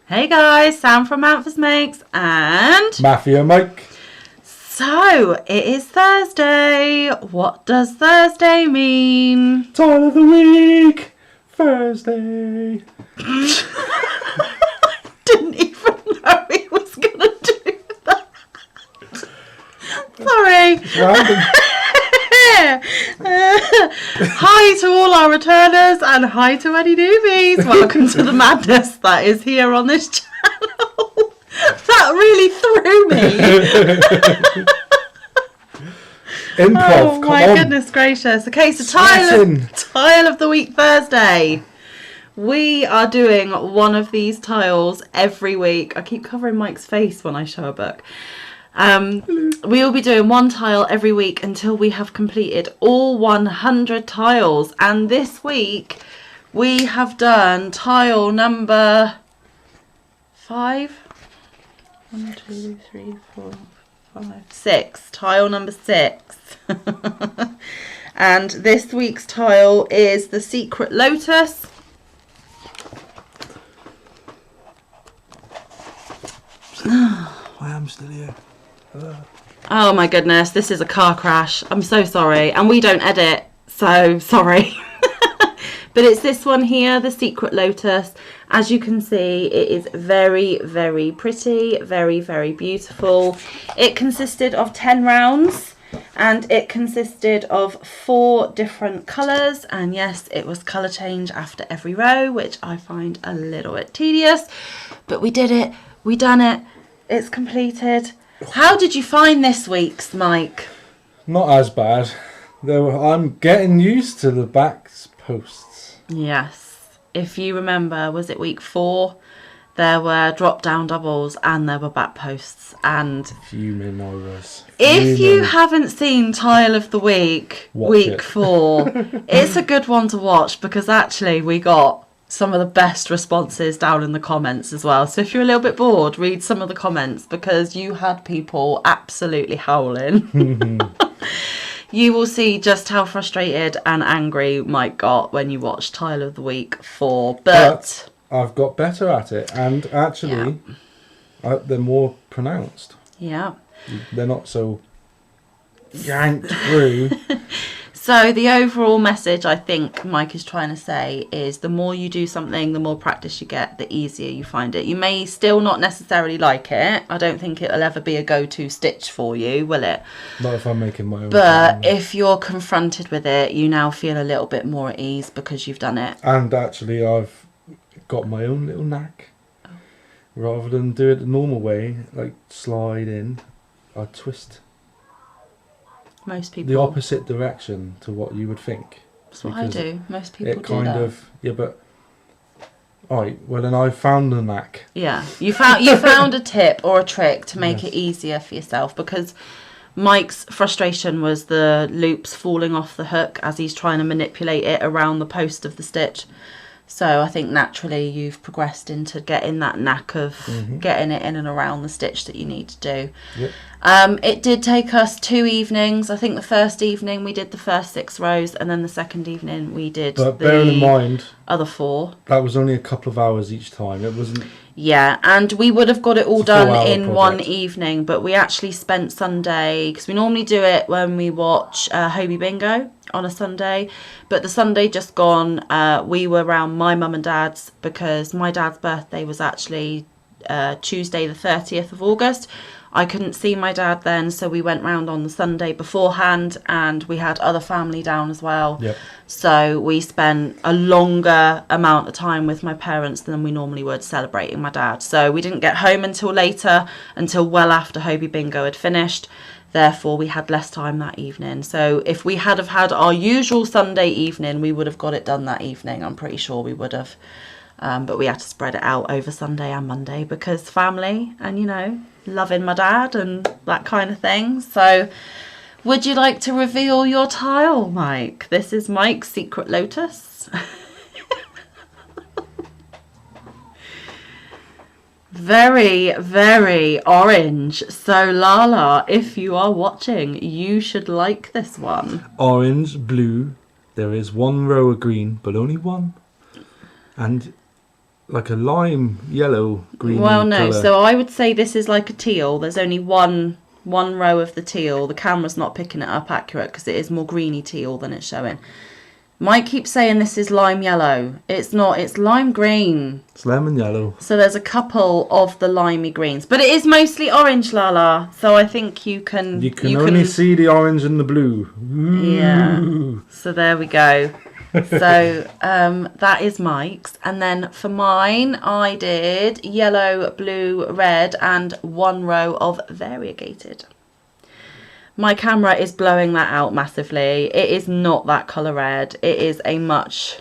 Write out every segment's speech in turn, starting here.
Hey guys, Sam from Manfa's Makes and... Mafia Mike. So, it is Thursday. What does Thursday mean? Time of the week. Thursday. Didn't even know he was going to do that. Sorry. Random. Hi to all our returners and hi to any newbies. Welcome to the madness that is here on this channel. That really threw me. Improv, Oh come my on. goodness gracious. Okay, so Sweating. tile of the week Thursday. We are doing one of these tiles every week. I keep covering Mike's face when I show a book. We will be doing one tile every week until we have completed all 100 tiles. And this week we have done tile number 5. 1, 2, 3, 4, 5, 6. Tile number 6. And this week's tile is the Secret Lotus. I am still here. Oh my goodness, this is a car crash. I'm so sorry. And we don't edit, so sorry. But it's this one here, the Secret Lotus. As you can see, it is very, very pretty, very, very beautiful. It consisted of 10 rounds and it consisted of 4 different colours. And yes, it was colour change after every row, which I find a little bit tedious. But we did it, we done it, it's completed. How did you find this week's, Mike? Not as bad. I'm getting used to the back posts. Yes. If you remember, was it week 4? There were drop-down doubles and there were back posts. And Fuming I was. if you haven't seen Tile of the Week, Watch week it. 4, it's a good one to watch because actually we got some of the best responses down in the comments as well. So if you're a little bit bored, read some of the comments because you had people absolutely howling. You will see just how frustrated and angry Mike got when you watched Tile of the Week 4. But I've got better at it, and actually, they're more pronounced. yeah. They're not so yanked through. So the overall message I think Mike is trying to say is the more you do something, the more practice you get, the easier you find it. You may still not necessarily like it. I don't think it'll ever be a go-to stitch for you, will it? Not if I'm making my own. But if you're confronted with it, you now feel a little bit more at ease because you've done it. And actually, I've got my own little knack. Rather than do it the normal way, like slide in, I twist Most people. the opposite direction to what you would think. That's what I because do. Most people It do kind that. of, yeah, but alright. Well, then I found the knack. Yeah, you found a tip or a trick to make Yes. it easier for yourself because Mike's frustration was the loops falling off the hook as he's trying to manipulate it around the post of the stitch. So I think naturally you've progressed into getting that knack of getting it in and around the stitch that you need to do. Yep. It did take us 2 evenings. I think the first evening we did the first 6 rows and then the second evening we did But bearing in mind, other 4. that was only a couple of hours each time. It wasn't. Yeah, and we would have got it all It's a done 4-hour in one project. evening, but we actually spent Sunday, because we normally do it when we watch Hobie Bingo on a Sunday, but the Sunday just gone, we were around my mum and dad's because my dad's birthday was actually Tuesday the 30th of August. I couldn't see my dad then, so we went round on the Sunday beforehand and we had other family down as well. Yep. So we spent a longer amount of time with my parents than we normally would celebrating my dad. So we didn't get home until later, until well after Hobie Bingo had finished. Therefore, we had less time that evening. So if we had have had our usual Sunday evening, we would have got it done that evening. I'm pretty sure we would have. But we had to spread it out over Sunday and Monday because family and, you know, loving my dad and that kind of thing. So would you like to reveal your tile, Mike? This is Mike's Secret Lotus. Very, very orange. So Lala, if you are watching, you should like this one. Orange, blue. There is one row of green, but only one. And like a lime yellow green. Well, no. Colour. So I would say this is like a teal. There's only one row of the teal. The camera's not picking it up accurate because it is more greeny teal than it's showing. Mike keeps saying this is lime yellow. It's not. It's lime green. It's lemon yellow. So there's a couple of the limey greens, but it is mostly orange, Lala. So I think you can. You can only see the orange and the blue. Ooh. Yeah. So there we go. So that is Mike's, and then for mine I did yellow, blue, red, and one row of variegated. My camera is blowing that out massively. It is not that colour red. It is a much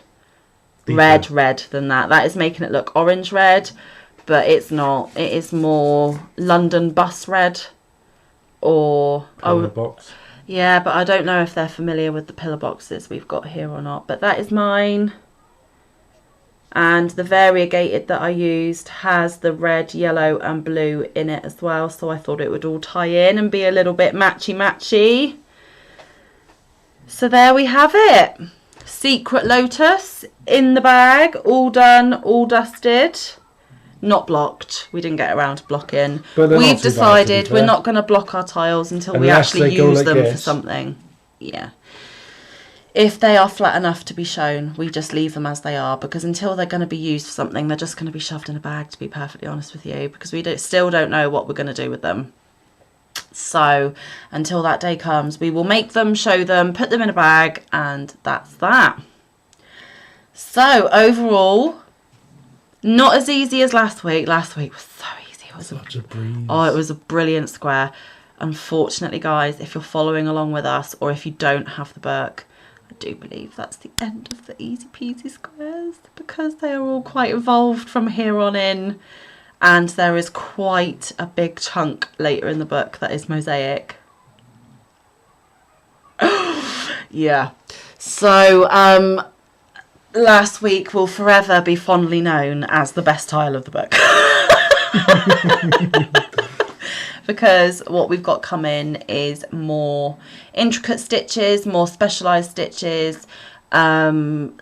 red than that. That is making it look orange red, but it's not. It is more London bus red or Pillar box. Yeah, but I don't know if they're familiar with the pillar boxes we've got here or not. But that is mine. And the variegated that I used has the red, yellow and blue in it as well. So I thought it would all tie in and be a little bit matchy-matchy. So there we have it. Secret Lotus in the bag. All done, all dusted. Not blocked. We didn't get around to blocking. We've decided we're not going to block our tiles until we actually use them for something. Yeah. If they are flat enough to be shown, we just leave them as they are, because until they're going to be used for something, they're just going to be shoved in a bag, to be perfectly honest with you, because we still don't know what we're going to do with them. So until that day comes, we will make them, show them, put them in a bag, and that's that. So overall, not as easy as last week. Last week was so easy. It was such a breeze. Oh, it was a brilliant square. Unfortunately, guys, if you're following along with us, or if you don't have the book, I do believe that's the end of the easy peasy squares, because they are all quite evolved from here on in, and there is quite a big chunk later in the book that is mosaic. Yeah. So last week will forever be fondly known as the best tile of the book. Because what we've got coming is more intricate stitches, more specialised stitches. Near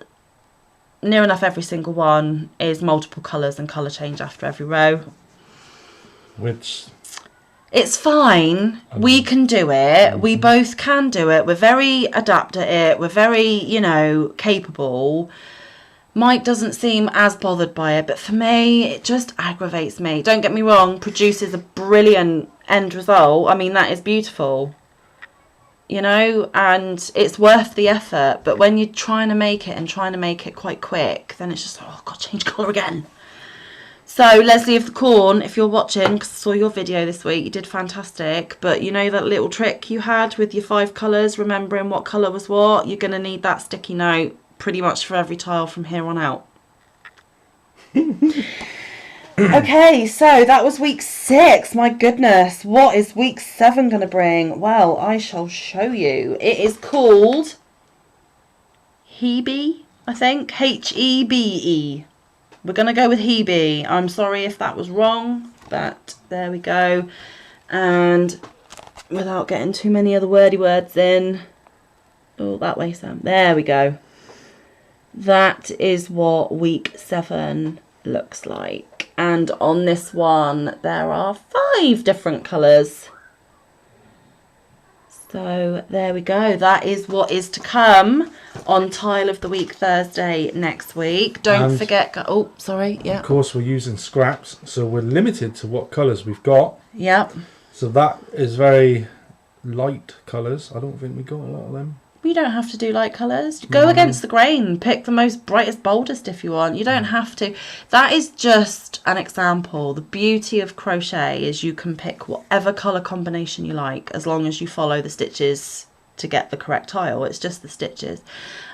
enough every single one is multiple colours and colour change after every row. Which... It's fine. We can do it. We both can do it. We're very adept at it. We're very, you know, capable. Mike doesn't seem as bothered by it, but for me, it just aggravates me. Don't get me wrong, produces a brilliant end result. I mean, that is beautiful, you know, and it's worth the effort. But when you're trying to make it and trying to make it quite quick, then it's just, oh, I've got to change colour again. So, Leslie of the Corn, if you're watching, because I saw your video this week, you did fantastic. But you know that little trick you had with your 5 colours, remembering what colour was what? You're going to need that sticky note pretty much for every tile from here on out. Okay, so that was week 6. My goodness, what is week 7 going to bring? Well, I shall show you. It is called Hebe, I think. Hebe. We're going to go with Hebe. I'm sorry if that was wrong, but there we go. And without getting too many other wordy words in. Oh, that way, Sam. There we go. That is what week 7 looks like. And on this one, there are 5 different colours. So there we go. That is what is to come on Tile of the Week Thursday next week. Don't forget... Oh, sorry. Yeah. Of course, we're using scraps, so we're limited to what colours we've got. Yep. So that is very light colours. I don't think we got a lot of them. You don't have to do light colours. Go against the grain. Pick the most brightest, boldest if you want. You don't have to. That is just an example. The beauty of crochet is you can pick whatever colour combination you like, as long as you follow the stitches to get the correct tile. It's just the stitches.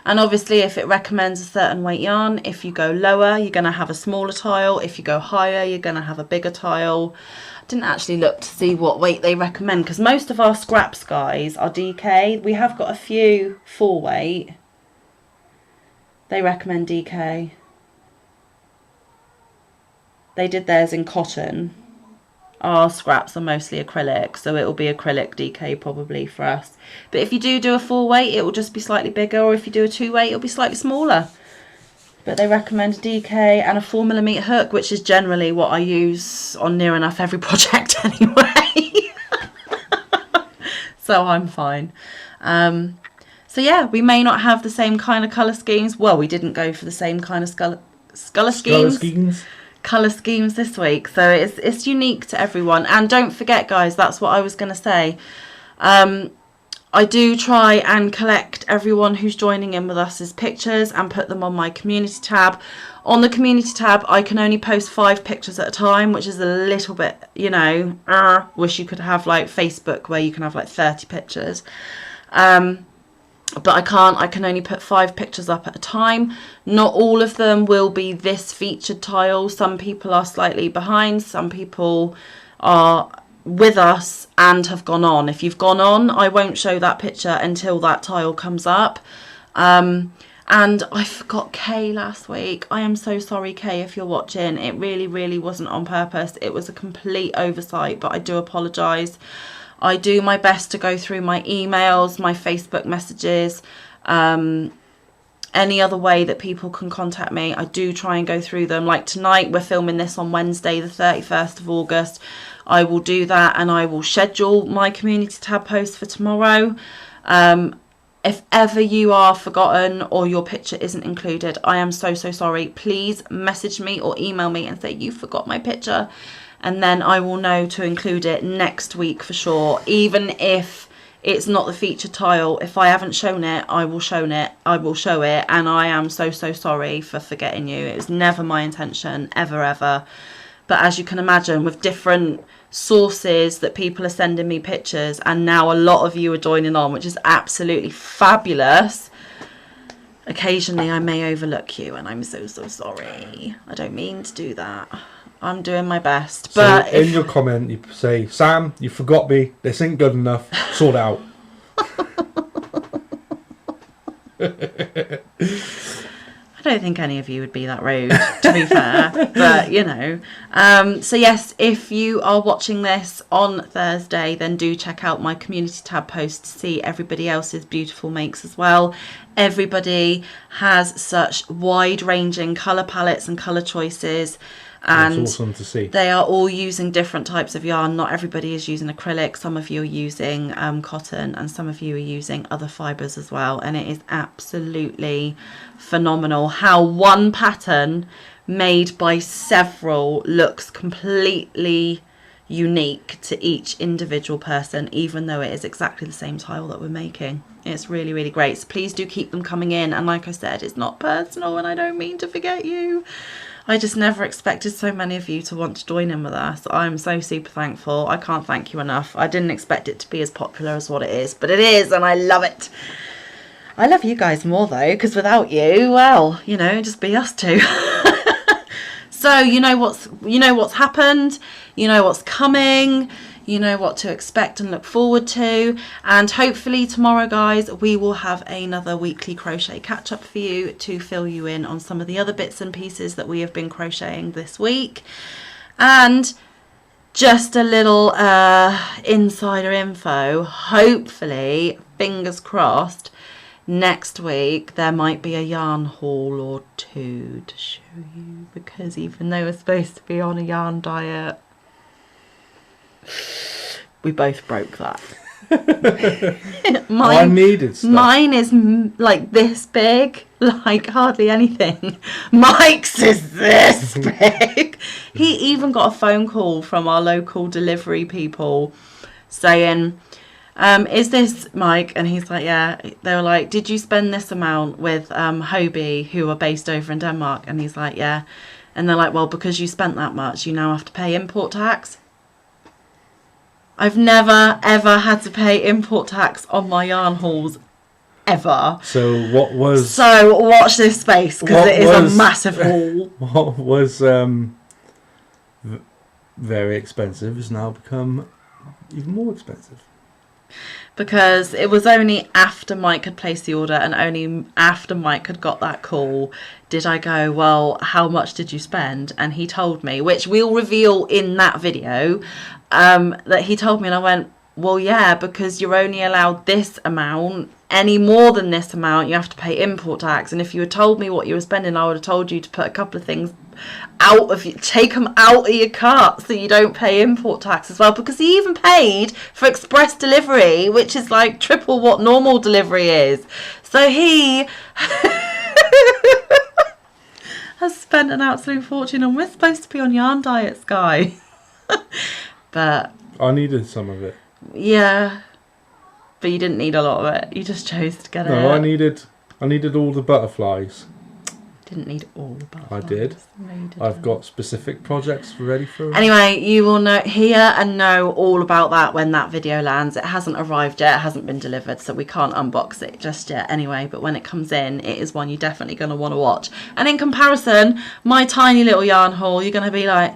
And obviously, if it recommends a certain weight yarn, if you go lower, you're going to have a smaller tile. If you go higher, you're going to have a bigger tile. Didn't actually look to see what weight they recommend, because most of our scraps, guys, are DK. We have got a few full weight. They recommend DK. They did theirs in cotton. Our scraps are mostly acrylic, so it will be acrylic DK probably for us. But if you do a full weight, it will just be slightly bigger, or if you do a 2 weight, it'll be slightly smaller. But they recommend a DK and a 4mm hook, which is generally what I use on near enough every project anyway. So I'm fine. So yeah, we may not have the same kind of colour schemes. Well, we didn't go for the same kind of colour schemes this week. So it's unique to everyone. And don't forget, guys, that's what I was going to say. I do try and collect everyone who's joining in with us' pictures and put them on my community tab. On the community tab, I can only post 5 pictures at a time, which is a little bit, you know, wish you could have like Facebook where you can have like 30 pictures. But I can't. I can only put 5 pictures up at a time. Not all of them will be this featured tile. Some people are slightly behind. Some people are with us and have gone on. If you've gone on, I won't show that picture until that tile comes up. And I forgot Kay last week. I am so sorry, Kay, if you're watching. It really, really wasn't on purpose. It was a complete oversight, but I do apologise. I do my best to go through my emails, my Facebook messages, any other way that people can contact me. I do try and go through them. Like tonight, we're filming this on Wednesday, the 31st of August. I will do that and I will schedule my community tab post for tomorrow. If ever you are forgotten or your picture isn't included, I am so, so sorry. Please message me or email me and say you forgot my picture. And then I will know to include it next week for sure. Even if it's not the featured tile, if I haven't shown it, I will show it. And I am so, so sorry for forgetting you. It was never my intention, ever, ever. But as you can imagine, with different sources that people are sending me pictures, and now a lot of you are joining on, which is absolutely fabulous. Occasionally I may overlook you, and I'm so, so sorry. I don't mean to do that. I'm doing my best. But so in your comment, you say, Sam, you forgot me. This ain't good enough. Sort it out. I don't think any of you would be that rude, to be fair. But, you know. So, yes, if you are watching this on Thursday, then do check out my community tab post to see everybody else's beautiful makes as well. Everybody has such wide-ranging colour palettes and colour choices. And it's awesome to see. They are all using different types of yarn. Not everybody is using acrylic. Some of you are using cotton, and some of you are using other fibres as well. And it is absolutely phenomenal how one pattern made by several looks completely unique to each individual person, even though it is exactly the same tile that we're making. It's really, really great. So please do keep them coming in. And like I said, it's not personal and I don't mean to forget you. I just never expected so many of you to want to join in with us. I'm so super thankful. I can't thank you enough. I didn't expect it to be as popular as what it is, but it is, and I love it. I love you guys more though, because without you, well, you know, just be us two. So you know what's happened, you know what's coming, you know what to expect and look forward to, and hopefully tomorrow, guys, we will have another weekly crochet catch up for you to fill you in on some of the other bits and pieces that we have been crocheting this week. And just a little insider info, hopefully, fingers crossed, next week there might be a yarn haul or two to show you, because even though we're supposed to be on a yarn diet, we both broke that. I needed stuff. Mine is like this big, like hardly anything. Mike's is this big. He even got a phone call from our local delivery people saying, is this Mike? And he's like, yeah. They were like, did you spend this amount with Hobie, who are based over in Denmark? And he's like, yeah. And they're like, well, because you spent that much, you now have to pay import tax. I've never, ever had to pay import tax on my yarn hauls, ever. So what was... So watch this space, because it is a massive haul. What was very expensive has now become even more expensive. Because it was only after Mike had placed the order and only after Mike had got that call did I go, well, how much did you spend? And he told me, which we'll reveal in that video, that he told me, and I went, well, yeah, because you're only allowed this amount. Any more than this amount, you have to pay import tax. And if you had told me what you were spending, I would have told you to put a couple of things take them out of your cart so you don't pay import tax as well. Because he even paid for express delivery, which is like triple what normal delivery is. So he has spent an absolute fortune, and we're supposed to be on yarn diets, guy. But I needed some of it. yeah. But you didn't need a lot of it. You just chose to get it. No, I needed all the butterflies. Didn't need all the butterflies. I did. No, you didn't. I've got specific projects ready for it. Anyway, you will hear and know all about that when that video lands. It hasn't arrived yet. It hasn't been delivered, so we can't unbox it just yet anyway. But when it comes in, it is one you're definitely going to want to watch. And in comparison, my tiny little yarn haul, you're going to be like,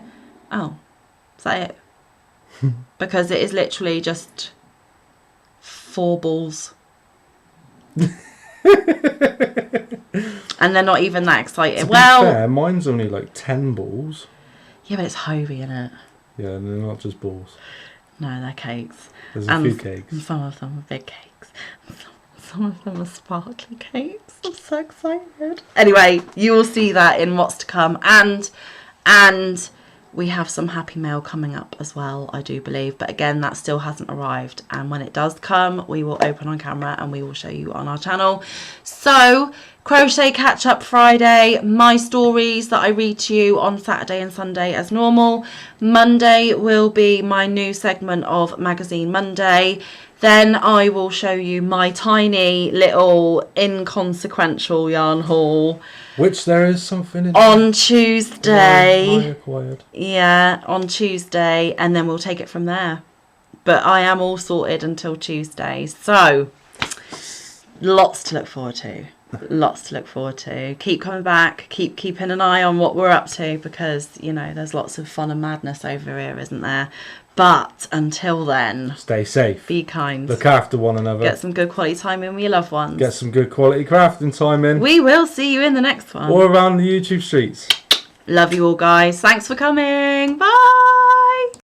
oh, is that it? Because it is literally just 4 balls. And they're not even that excited. To be Well, fair, mine's only like 10 balls. yeah, but it's Hovey, isn't it? Yeah, and they're not just balls. No, they're cakes. There's a few cakes. And some of them are big cakes. Some of them are sparkly cakes. I'm so excited. Anyway, you will see that in what's to come. And we have some happy mail coming up as well, I do believe. But again, that still hasn't arrived. And when it does come, we will open on camera and we will show you on our channel. So, Crochet Catch Up Friday, my stories that I read to you on Saturday and Sunday as normal. Monday will be my new segment of Magazine Monday. Then I will show you my tiny little inconsequential yarn haul. Which there is something in on Tuesday. I acquired. Yeah, on Tuesday, and then we'll take it from there. But I am all sorted until Tuesday, so lots to look forward to. Lots to look forward to. Keep coming back. Keep keeping an eye on what we're up to, because you know there's lots of fun and madness over here, isn't there? But until then, stay safe. Be kind. Look after one another. Get some good quality time in with your loved ones. Get some good quality crafting time in. We will see you in the next one. Or around the YouTube streets. Love you all, guys. Thanks for coming. Bye.